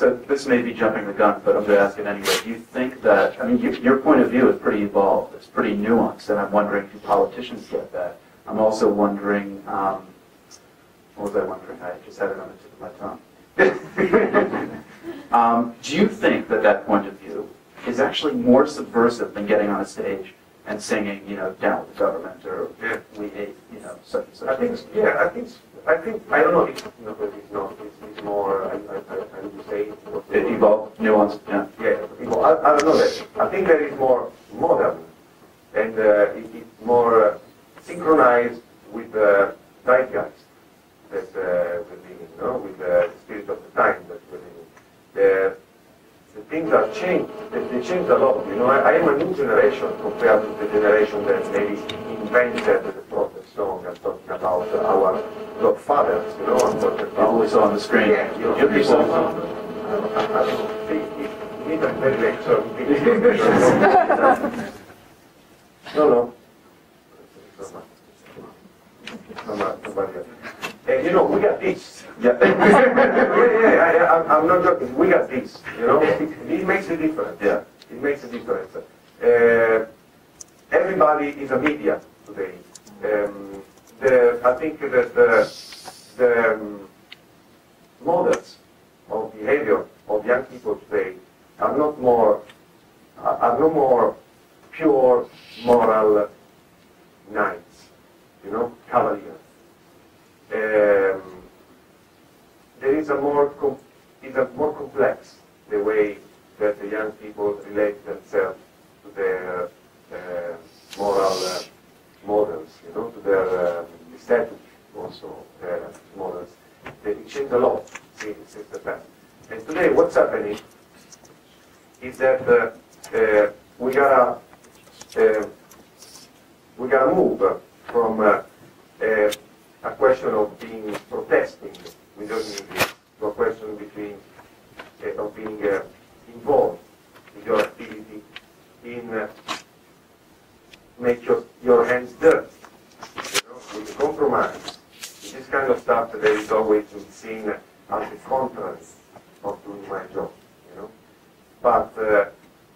So this may be jumping the gun, but I'm going to ask it anyway. Do you think that, I mean, your point of view is pretty evolved, it's pretty nuanced, and I'm wondering, do politicians get that? I'm also wondering, what was I wondering? I just had it on the tip of my tongue. Do you think that that point of view is actually more subversive than getting on a stage and singing, you know, down with the government, or we hate, you know, such and such? I think, I don't know, it's more, I would say... It evolved, nuanced, yeah. Yeah, I don't know that. I think that is more modern, and it's more synchronized with the zeitgeist that we're living in, no? With the spirit of the time that we're living in. The things are changed. They changed a lot. You know, I am a new generation compared to the generation that maybe invented the protest song. I'm talking about our godfathers. You know, I'm talking about. We saw on the screen. Yeah, you know, people. They need a very lecture. No. Somebody else. You know, we got this. Yeah. I'm not joking. We got this. You know, it makes a difference. Yeah, it makes a difference. Everybody is a media today. I think that the models of behavior of young people today are no more pure moral knights. You know, cavaliers. There is a more complex the way that the young people relate themselves to their moral models, you know, to their aesthetic also models. They change a lot since the past. And today, what's happening is that we gotta move from a question of being protesting with your music to a question of being involved with your activity in make your hands dirty, you know, with compromise. In this kind of stuff, there is always been seen as the contrary of doing my job, you know. But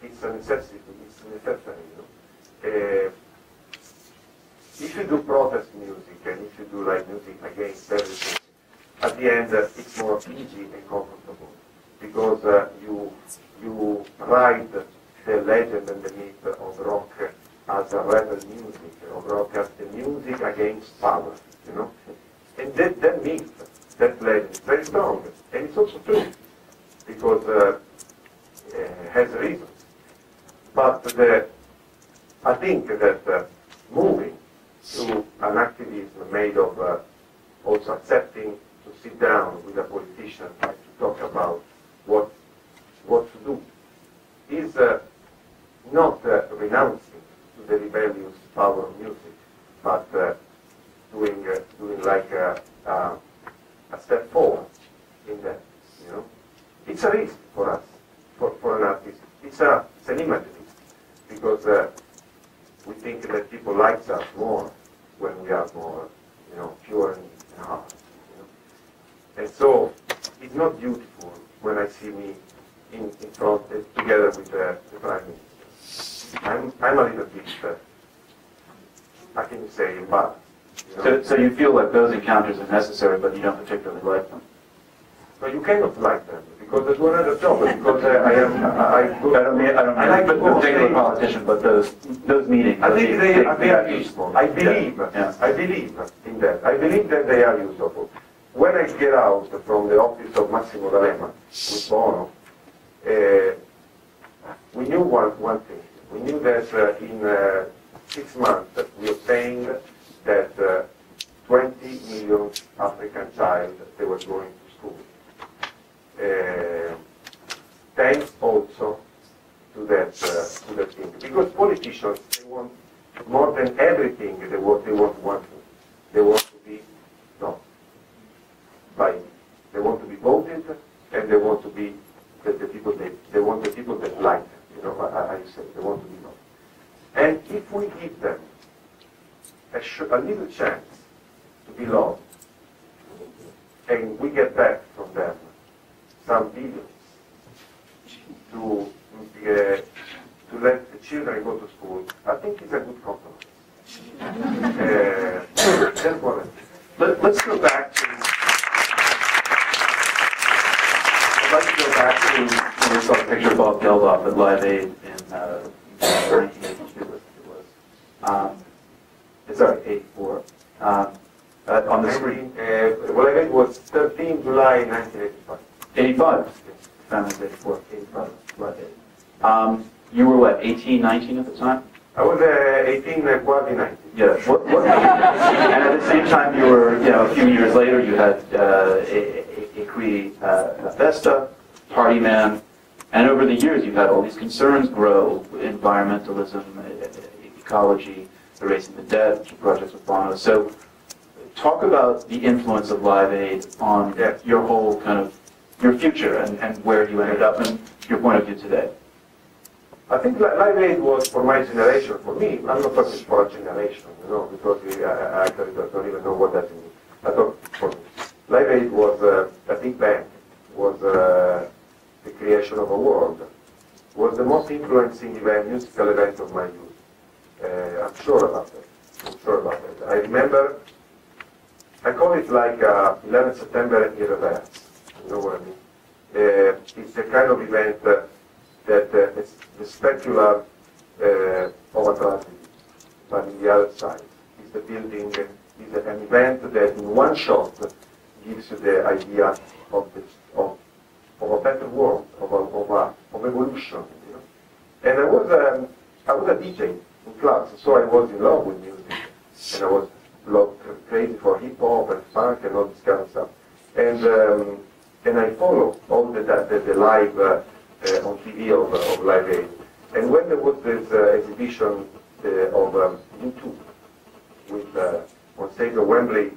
it's a necessity. It's necessary, you know. If you do protest music and if you do like music against everything, at the end it's more easy and comfortable because you ride the legend and the myth of rock as a rebel music, of rock as the music against power, you know. And that myth, that legend is very strong, and it's also true because it has reasons. But I think that moving to an activism made of also accepting to sit down with a politician and to talk about what to do is not renouncing to the rebellious power of music, but doing like a step forward in that. You know, it's a risk for us, for an artist. It's an image risk because we think that people like us more when we are more, you know, pure in heart. You know? And so it's not beautiful when I see me in front together with the Prime Minister. I'm a little bit, I can say, embarrassed. You know? So you feel like those encounters are necessary, but you don't particularly like them? But you cannot like them because they do another job. Because I don't mean like the particular politician, but those meetings. I think they are useful. I believe in that. I believe that they are useful. When I get out from the office of Massimo D'Alema with Bono, we knew one thing. We knew that in 6 months we obtained that 20 million African child they were going to school. Thanks also to that thing, because politicians they want more than everything they want to be known by. They want to be voted, and they want to be the people they want the people that like them. You know, I say they want to be known. And if we give them a little chance to be loved, and we get back from them some billions, to let the children go to school, I think it's a good compromise. That's what I think. Let's go back to. I'd like to go back to when we saw a picture of Bob Geldof at Live Aid in 1982, I think it was. Sorry, 84. On the screen. Live Aid was 13 July 1985. 85. Family's 84. 85. Live Aid. You were what, 18, 19 at the time? I was 18, quasi 19. Yeah. And at the same time, you were, a few years later, you had Equi Festa, Party Man, and over the years, you've had all these concerns grow: environmentalism, ecology, erasing the dead, projects with Bono. So, talk about the influence of Live Aid on your whole kind of your future and where you ended up and your point of view today. I think Live Aid was for my generation, for me. I'm not talking for a generation, because I actually don't even know what that means. I thought for me, Live Aid was a big bang, was the creation of a world, was the most influencing musical event of my youth. I'm sure about that. I remember, I call it like 11 September irreverence. You know what I mean? It's a kind of event that is the specular of a tragedy, but on the other side is the building, is an event that in one shot gives you the idea of a better world, of evolution. And I was a DJ in clubs, so I was in love with music, and I was crazy for hip hop and funk and all this kind of stuff. And I follow all the live on TV of Live Aid. And when there was this exhibition of U2 with on stage of Wembley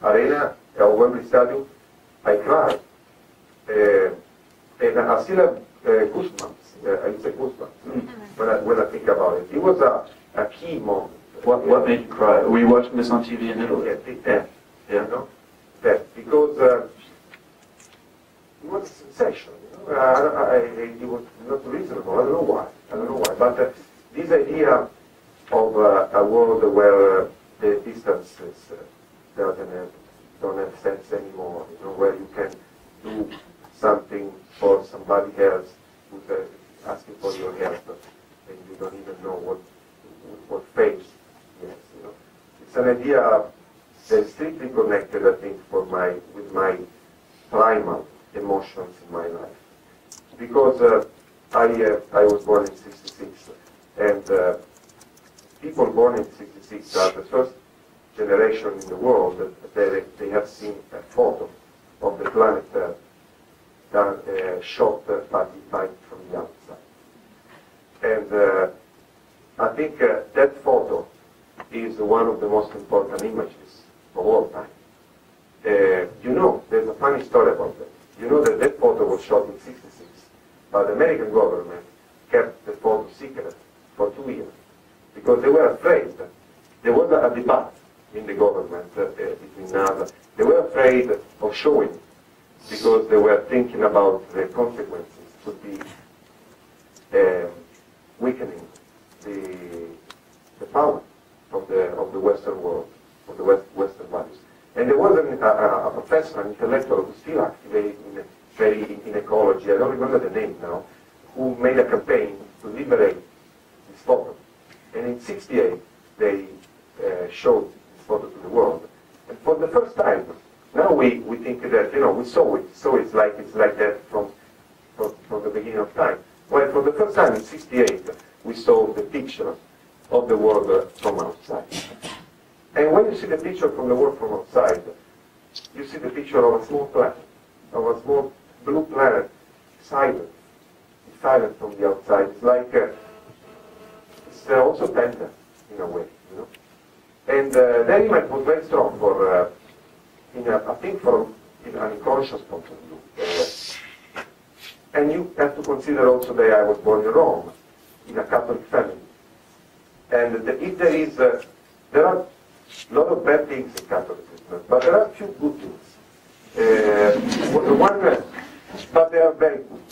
Arena or Wembley Stadium, I cried. And I still have goosebumps. I say goosebumps when I think about it. It was a key moment. What made you cry? Were you watching this on TV in Italy? Yeah. Because it was a sensation. It was not reasonable. I don't know why. But this idea of a world where the distances don't have sense anymore, where you can do something for somebody else who's asking for your help, and you don't even know what face he has. It's an idea that's strictly connected, I think, with my primal emotions in my life. Because I was born in '66, and people born in '66 are the first generation in the world that they have seen a photo of the planet shot from the outside. And I think that photo is one of the most important images of all time. There's a funny story about that. You know that photo was shot in '66, but the American government kept the photo secret for 2 years because they were afraid. There was a debate in the government between NASA. They were afraid of showing it because they were thinking about the consequences could be weakening the power of the Western world, of the Western values. And there was a professor, an intellectual who's still active in ecology, I don't remember the name now, who made a campaign to liberate this photo. And in '68, they showed this photo to the world. And for the first time, now we think that, we saw it, so it's like that from the beginning of time. Well, for the first time in '68, we saw the picture of the world from outside. And when you see the picture from the world from outside, you see the picture of a small planet, of a small blue planet, silent. It's silent from the outside. It's like, it's also tender in a way, And that image was very strong I think from an unconscious point of view. And you have to consider also that I was born in Rome, in a Catholic family. And if there are a lot of bad things in Catholicism, but there are a few good things. But they are very good.